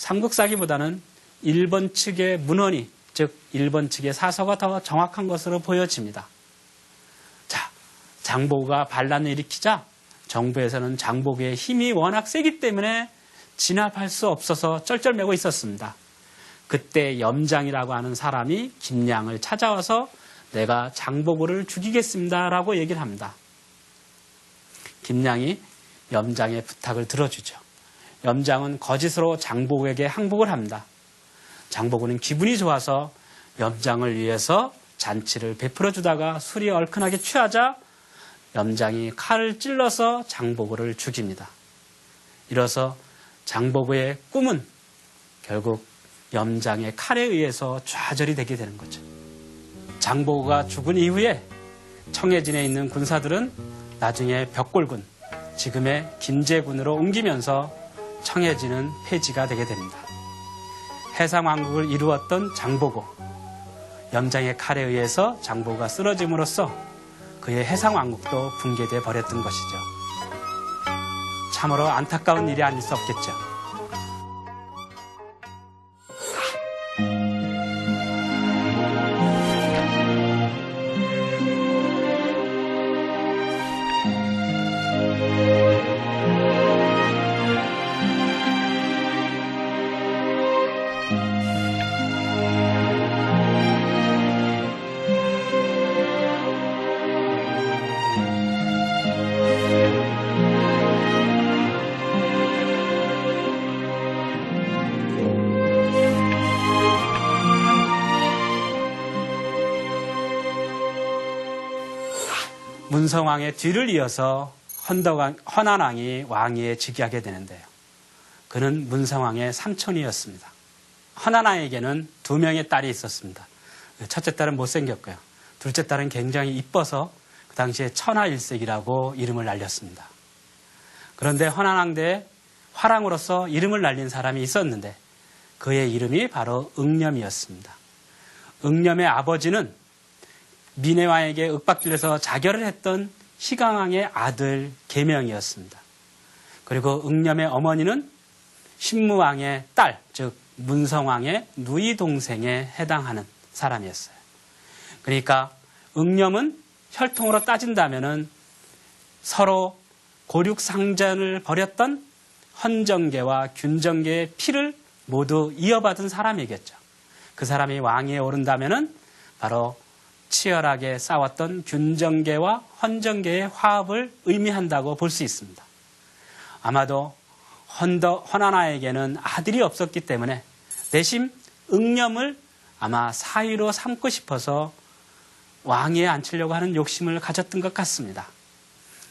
삼국사기보다는 일본 측의 문헌이, 즉 일본 측의 사서가 더 정확한 것으로 보여집니다. 자, 장보고가 반란을 일으키자 정부에서는 장보고의 힘이 워낙 세기 때문에 진압할 수 없어서 쩔쩔매고 있었습니다. 그때 염장이라고 하는 사람이 김양을 찾아와서 내가 장보고를 죽이겠습니다 라고 얘기를 합니다. 김양이 염장의 부탁을 들어주죠. 염장은 거짓으로 장보고에게 항복을 합니다. 장보고는 기분이 좋아서 염장을 위해서 잔치를 베풀어 주다가 술이 얼큰하게 취하자 염장이 칼을 찔러서 장보고를 죽입니다. 이로써 장보고의 꿈은 결국 염장의 칼에 의해서 좌절이 되게 되는 거죠. 장보고가 죽은 이후에 청해진에 있는 군사들은 나중에 벽골군, 지금의 김제군으로 옮기면서 청해진은 폐지가 되게 됩니다. 해상왕국을 이루었던 장보고, 염장의 칼에 의해서 장보고가 쓰러짐으로써 그의 해상왕국도 붕괴되어 버렸던 것이죠. 참으로 안타까운 일이 아닐 수 없겠죠. 문성왕의 뒤를 이어서 헌안왕이 왕위에 즉위하게 되는데요. 그는 문성왕의 삼촌이었습니다. 헌안왕에게는 2명의 딸이 있었습니다. 첫째 딸은 못생겼고요. 둘째 딸은 굉장히 이뻐서 그 당시에 천하일색이라고 이름을 날렸습니다. 그런데 헌안왕대에 화랑으로서 이름을 날린 사람이 있었는데 그의 이름이 바로 응념이었습니다. 응념의 아버지는 민해왕에게 윽박질러서 자결을 했던 희강왕의 아들 계명이었습니다. 그리고 응념의 어머니는 신무왕의 딸, 즉 문성왕의 누이 동생에 해당하는 사람이었어요. 그러니까 응념은 혈통으로 따진다면은 서로 고륙상전을 벌였던 헌정계와 균정계의 피를 모두 이어받은 사람이겠죠. 그 사람이 왕위에 오른다면은 바로 치열하게 싸웠던 균정계와 헌정계의 화합을 의미한다고 볼 수 있습니다. 아마도 헌안왕에게는 아들이 없었기 때문에 내심 응념을 아마 사위로 삼고 싶어서 왕위에 앉히려고 하는 욕심을 가졌던 것 같습니다.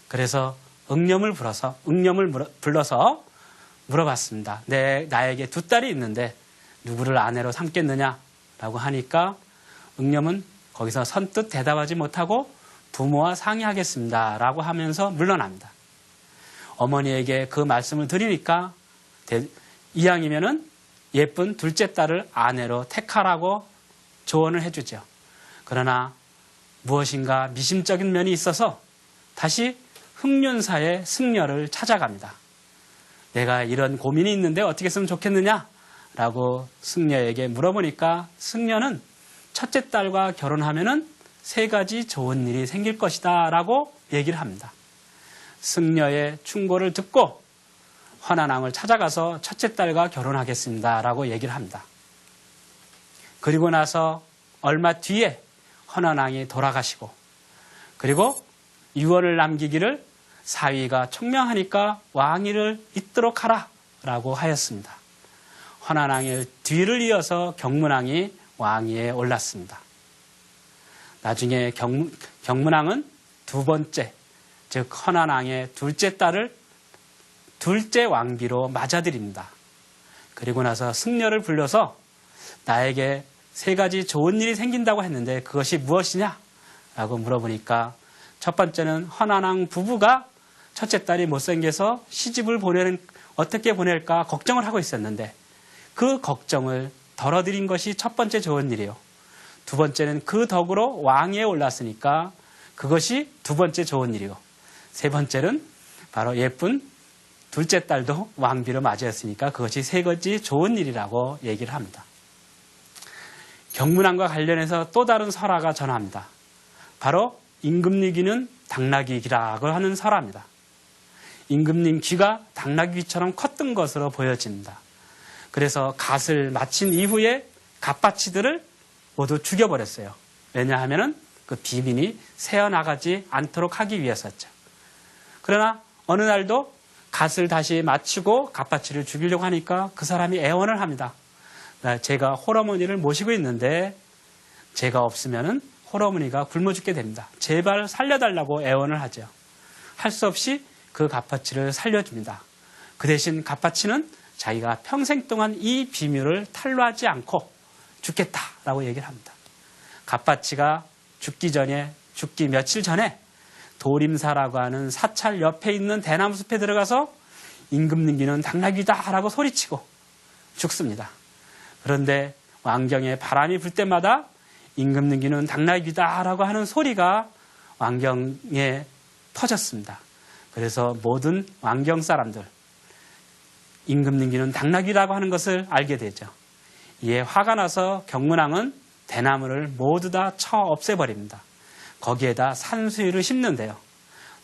그래서 응념을 불러서 물어봤습니다. 나에게 2딸이 있는데 누구를 아내로 삼겠느냐라고 하니까 응념은 거기서 선뜻 대답하지 못하고 부모와 상의하겠습니다 라고 하면서 물러납니다. 어머니에게 그 말씀을 드리니까 이왕이면은 예쁜 둘째 딸을 아내로 택하라고 조언을 해주죠. 그러나 무엇인가 미심적인 면이 있어서 다시 흑륜사의 승려를 찾아갑니다. 내가 이런 고민이 있는데 어떻게 했으면 좋겠느냐 라고 승려에게 물어보니까 승려는 첫째 딸과 결혼하면은 3가지 좋은 일이 생길 것이다 라고 얘기를 합니다. 승려의 충고를 듣고 헌안왕을 찾아가서 첫째 딸과 결혼하겠습니다 라고 얘기를 합니다. 그리고 나서 얼마 뒤에 헌안왕이 돌아가시고 그리고 유언을 남기기를 사위가 총명하니까 왕위를 잇도록 하라 라고 하였습니다. 헌안왕의 뒤를 이어서 경문왕이 왕위에 올랐습니다. 나중에 경문왕은 2번째, 즉 헌안왕의 둘째 딸을 둘째 왕비로 맞아들입니다. 그리고 나서 승려를 불러서 나에게 3가지 좋은 일이 생긴다고 했는데 그것이 무엇이냐? 라고 물어보니까 첫 번째는 헌안왕 부부가 첫째 딸이 못생겨서 시집을 어떻게 보낼까 걱정을 하고 있었는데 그 걱정을 덜어드린 것이 첫 번째 좋은 일이요. 2번째는 그 덕으로 왕위에 올랐으니까 그것이 2번째 좋은 일이고 3번째는 바로 예쁜 둘째 딸도 왕비를 맞이했으니까 그것이 세 가지 좋은 일이라고 얘기를 합니다. 경문왕과 관련해서 또 다른 설화가 전합니다. 바로 임금님 귀는 당나귀 귀라고 하는 설화입니다. 임금님 귀가 당나귀 귀처럼 컸던 것으로 보여집니다. 그래서 갓을 마친 이후에 갓바치들을 모두 죽여버렸어요. 왜냐하면 그 비밀이 새어나가지 않도록 하기 위해서였죠. 그러나 어느 날도 갓을 다시 마치고 갓바치를 죽이려고 하니까 그 사람이 애원을 합니다. 제가 홀어머니를 모시고 있는데 제가 없으면 홀어머니가 굶어 죽게 됩니다. 제발 살려달라고 애원을 하죠. 할 수 없이 그 갓바치를 살려줍니다. 그 대신 갓바치는 자기가 평생 동안 이 비밀을 탄로하지 않고 죽겠다라고 얘기를 합니다. 갓바치가 죽기 며칠 전에 도림사라고 하는 사찰 옆에 있는 대나무 숲에 들어가서 임금님 귀는 당나귀다라고 소리치고 죽습니다. 그런데 왕경에 바람이 불 때마다 임금님 귀는 당나귀다라고 하는 소리가 왕경에 퍼졌습니다. 그래서 모든 왕경 사람들 임금님 귀는 당나귀라고 하는 것을 알게 되죠. 이에 화가 나서 경문왕은 대나무를 모두 다 쳐 없애버립니다. 거기에다 산수유를 심는데요.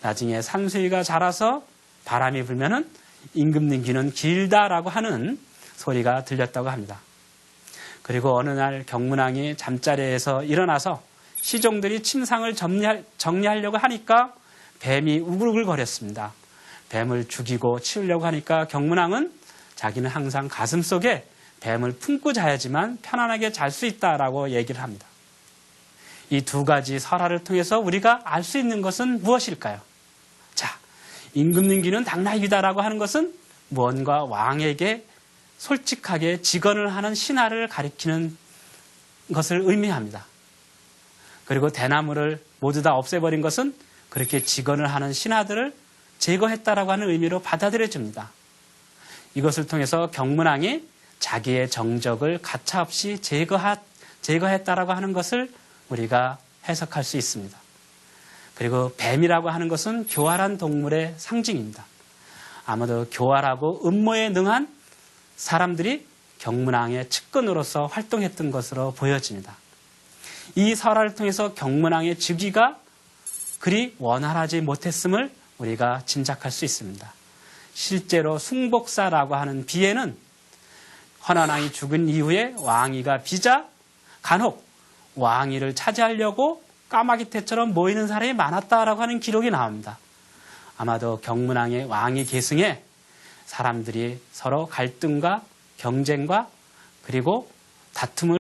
나중에 산수유가 자라서 바람이 불면은 임금님 귀는 길다라고 하는 소리가 들렸다고 합니다. 그리고 어느 날 경문왕이 잠자리에서 일어나서 시종들이 침상을 정리하려고 하니까 뱀이 우글우글거렸습니다. 뱀을 죽이고 치우려고 하니까 경문왕은 자기는 항상 가슴속에 뱀을 품고 자야지만 편안하게 잘 수 있다라고 얘기를 합니다. 이 두 가지 설화를 통해서 우리가 알 수 있는 것은 무엇일까요? 자, 임금님 귀는 당나귀다라고 하는 것은 무언가 왕에게 솔직하게 직언을 하는 신하를 가리키는 것을 의미합니다. 그리고 대나무를 모두 다 없애버린 것은 그렇게 직언을 하는 신하들을 제거했다라고 하는 의미로 받아들여집니다. 이것을 통해서 경문왕이 자기의 정적을 가차없이 제거했다라고 하는 것을 우리가 해석할 수 있습니다. 그리고 뱀이라고 하는 것은 교활한 동물의 상징입니다. 아마도 교활하고 음모에 능한 사람들이 경문왕의 측근으로서 활동했던 것으로 보여집니다. 이 설화를 통해서 경문왕의 즉위가 그리 원활하지 못했음을 우리가 짐작할 수 있습니다. 실제로 숭복사라고 하는 비에는 헌원왕이 죽은 이후에 왕위가 비자 간혹 왕위를 차지하려고 까마귀떼처럼 모이는 사람이 많았다라고 하는 기록이 나옵니다. 아마도 경문왕의 왕위 계승에 사람들이 서로 갈등과 경쟁과 그리고 다툼을